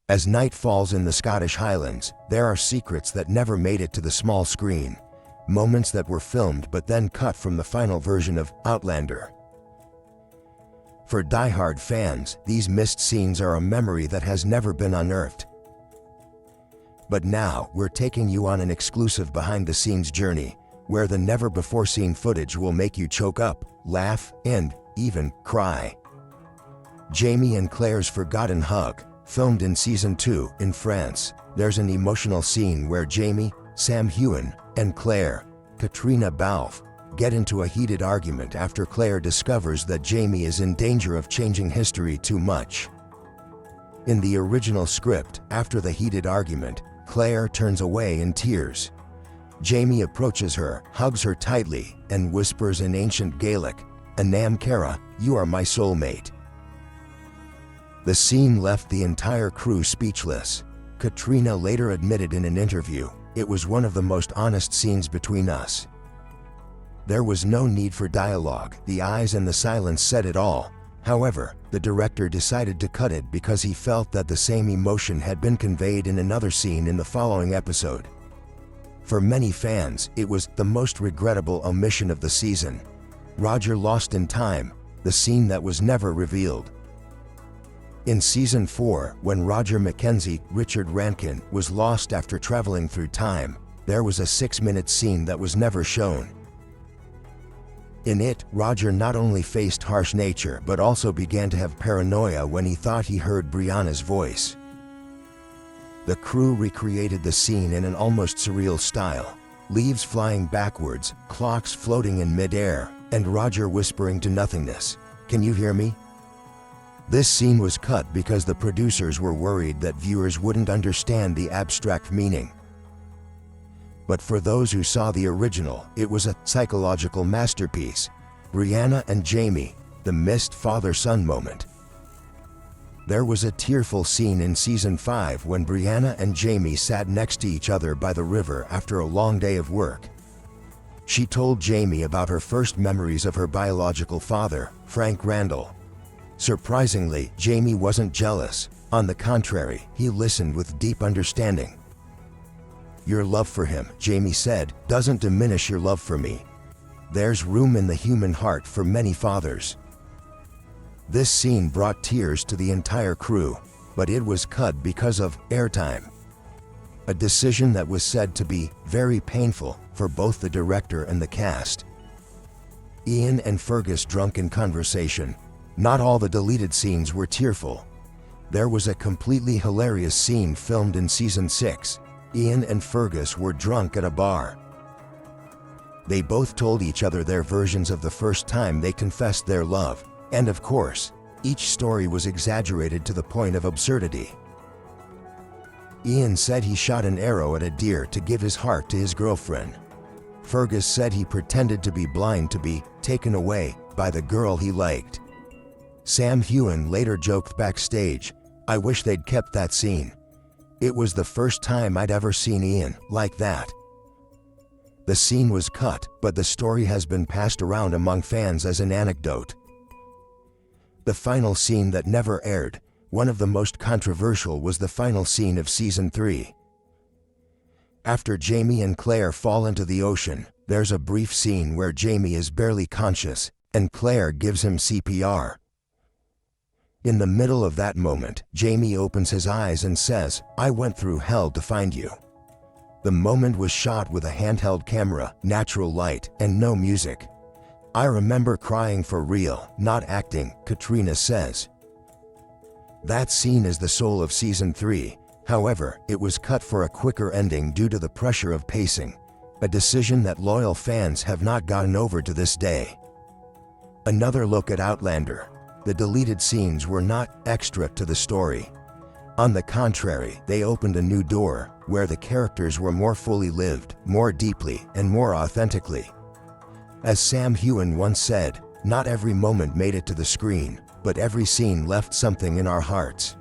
As night falls in the Scottish Highlands, there are secrets that never made it to the small screen, moments that were filmed but then cut from the final version of Outlander. For die-hard fans, these missed scenes are a memory that has never been unearthed. But now, we're taking you on an exclusive behind-the-scenes journey, where the never-before-seen footage will make you choke up, laugh, and even cry. Jamie and Claire's forgotten hug, filmed in Season 2 in France. There's an emotional scene where Jamie, Sam Heughan, and Claire, Katrina Balfe, get into a heated argument after Claire discovers that Jamie is in danger of changing history too much. In the original script, after the heated argument, Claire turns away in tears. Jamie approaches her, hugs her tightly, and whispers in ancient Gaelic, "Anam Cara, you are my soulmate." The scene left the entire crew speechless. Katrina later admitted in an interview, "It was one of the most honest scenes between us. There was no need for dialogue, the eyes and the silence said it all." However, the director decided to cut it because he felt that the same emotion had been conveyed in another scene in the following episode. For many fans, it was the most regrettable omission of the season. Roger Lost in Time, the scene that was never revealed. In Season 4, when Roger Mackenzie, Richard Rankin, was lost after traveling through time, there was a 6-minute scene that was never shown. In it, Roger not only faced harsh nature but also began to have paranoia when he thought he heard Brianna's voice. The crew recreated the scene in an almost surreal style. Leaves flying backwards, clocks floating in mid-air, and Roger whispering to nothingness, "Can you hear me?" This scene was cut because the producers were worried that viewers wouldn't understand the abstract meaning. But for those who saw the original, it was a psychological masterpiece. Brianna and Jamie, the missed father-son moment. There was a tearful scene in Season 5 when Brianna and Jamie sat next to each other by the river after a long day of work. She told Jamie about her first memories of her biological father, Frank Randall. Surprisingly, Jamie wasn't jealous. On the contrary, he listened with deep understanding. "Your love for him," Jamie said, "doesn't diminish your love for me. There's room in the human heart for many fathers." This scene brought tears to the entire crew, but it was cut because of airtime. A decision that was said to be very painful for both the director and the cast. Ian and Fergus drunken conversation. Not all the deleted scenes were tearful. There was a completely hilarious scene filmed in Season 6. Ian and Fergus were drunk at a bar. They both told each other their versions of the first time they confessed their love, and of course, each story was exaggerated to the point of absurdity. Ian said he shot an arrow at a deer to give his heart to his girlfriend. Fergus said he pretended to be blind to be taken away by the girl he liked. Sam Heughan later joked backstage, "I wish they'd kept that scene. It was the first time I'd ever seen Ian like that." The scene was cut, but the story has been passed around among fans as an anecdote. The final scene that never aired, one of the most controversial, was the final scene of Season 3. After Jamie and Claire fall into the ocean, there's a brief scene where Jamie is barely conscious, and Claire gives him CPR. In the middle of that moment, Jamie opens his eyes and says, "I went through hell to find you." The moment was shot with a handheld camera, natural light, and no music. "I remember crying for real, not acting," Katrina says. That scene is the soul of Season 3. However, it was cut for a quicker ending due to the pressure of pacing, a decision that loyal fans have not gotten over to this day. Another look at Outlander. The deleted scenes were not extra to the story. On the contrary, they opened a new door, where the characters were more fully lived, more deeply, and more authentically. As Sam Heughan once said, "Not every moment made it to the screen, but every scene left something in our hearts."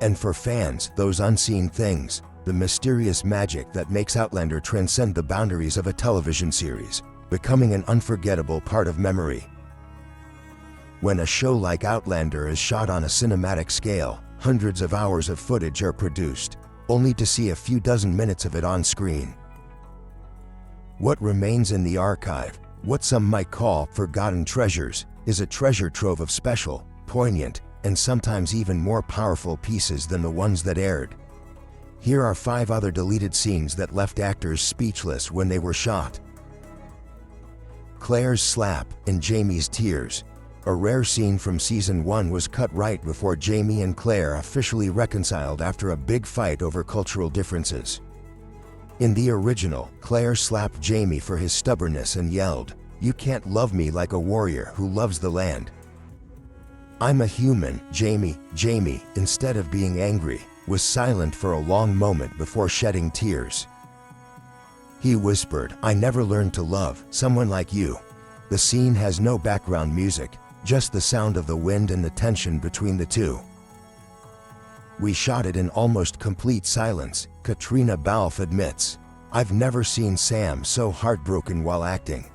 And for fans, those unseen things, the mysterious magic that makes Outlander transcend the boundaries of a television series, becoming an unforgettable part of memory. When a show like Outlander is shot on a cinematic scale, Hundreds of hours of footage are produced, only to see a few dozen minutes of it on screen. What remains in the archive, what some might call forgotten treasures, is a treasure trove of special, poignant, and sometimes even more powerful pieces than the ones that aired. Here are 5 other deleted scenes that left actors speechless when they were shot. Claire's slap and Jamie's tears. A rare scene from season 1 was cut right before Jamie and Claire officially reconciled after a big fight over cultural differences. In the original, Claire slapped Jamie for his stubbornness and yelled, "You can't love me like a warrior who loves the land." "I'm a human, Jamie." Jamie, instead of being angry, was silent for a long moment before shedding tears. He whispered, "I never learned to love someone like you." The scene has no background music, just the sound of the wind and the tension between the two. "We shot it in almost complete silence," Katrina Balfe admits. "I've never seen Sam so heartbroken while acting."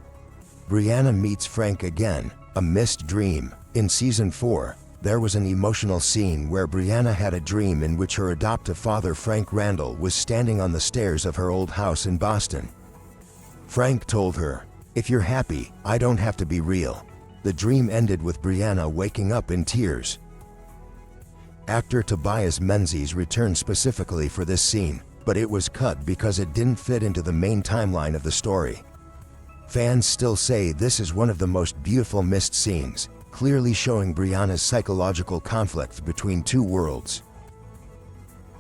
Brianna meets Frank again, a missed dream. In season 4, there was an emotional scene where Brianna had a dream in which her adoptive father Frank Randall was standing on the stairs of her old house in Boston. Frank told her, "If you're happy, I don't have to be real." The dream ended with Brianna waking up in tears. Actor Tobias Menzies returned specifically for this scene, but it was cut because it didn't fit into the main timeline of the story. Fans still say this is one of the most beautiful missed scenes, clearly showing Brianna's psychological conflict between two worlds.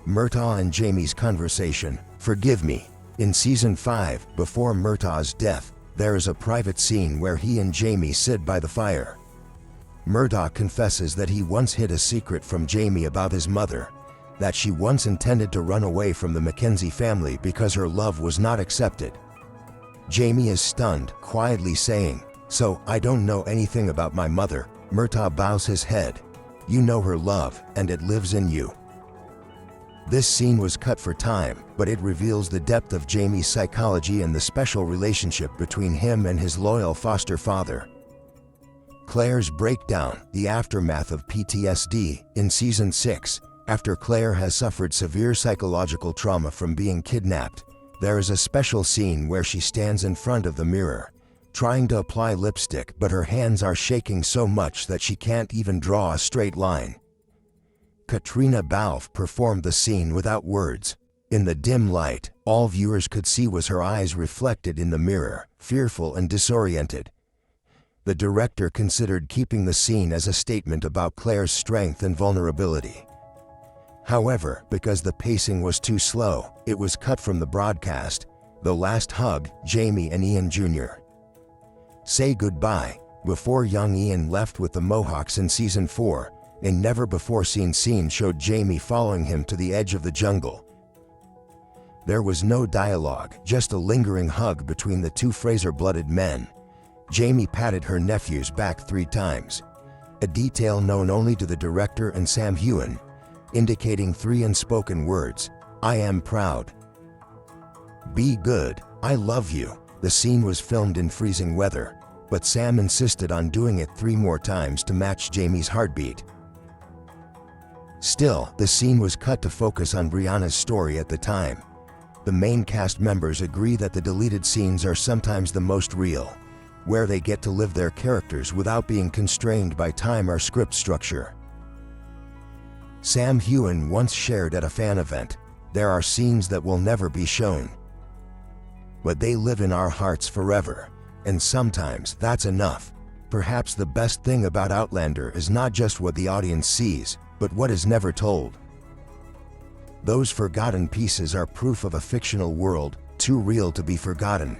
Murtaugh and Jamie's conversation. Forgive me. In season 5, before Murtaugh's death, there is a private scene where he and Jamie sit by the fire. Murtaugh confesses that he once hid a secret from Jamie about his mother, that she once intended to run away from the Mackenzie family because her love was not accepted. Jamie is stunned, quietly saying, "So, I don't know anything about my mother." Murtaugh bows his head. "You know her love, and it lives in you." This scene was cut for time, but it reveals the depth of Jamie's psychology and the special relationship between him and his loyal foster father. Claire's breakdown, the aftermath of PTSD. In season 6, after Claire has suffered severe psychological trauma from being kidnapped, there is a special scene where she stands in front of the mirror, trying to apply lipstick, but her hands are shaking so much that she can't even draw a straight line. Katrina Balfe performed the scene without words. In the dim light, all viewers could see was her eyes reflected in the mirror, fearful and disoriented. The director considered keeping the scene as a statement about Claire's strength and vulnerability. However, because the pacing was too slow, it was cut from the broadcast. The last hug, Jamie and Ian Jr. say goodbye. Before young Ian left with the Mohawks in season 4, a never-before-seen scene showed Jamie following him to the edge of the jungle. There was no dialogue, just a lingering hug between the two Fraser-blooded men. Jamie patted her nephew's back 3 times, a detail known only to the director and Sam Heughan, indicating 3 unspoken words: "I am proud," "Be good," "I love you." The scene was filmed in freezing weather, but Sam insisted on doing it 3 more times to match Jamie's heartbeat. Still, the scene was cut to focus on Brianna's story at the time. The main cast members agree that the deleted scenes are sometimes the most real, where they get to live their characters without being constrained by time or script structure. Sam Heughan once shared at a fan event, "There are scenes that will never be shown, but they live in our hearts forever, and sometimes that's enough." Perhaps the best thing about Outlander is not just what the audience sees, but what is never told. Those forgotten pieces are proof of a fictional world, too real to be forgotten.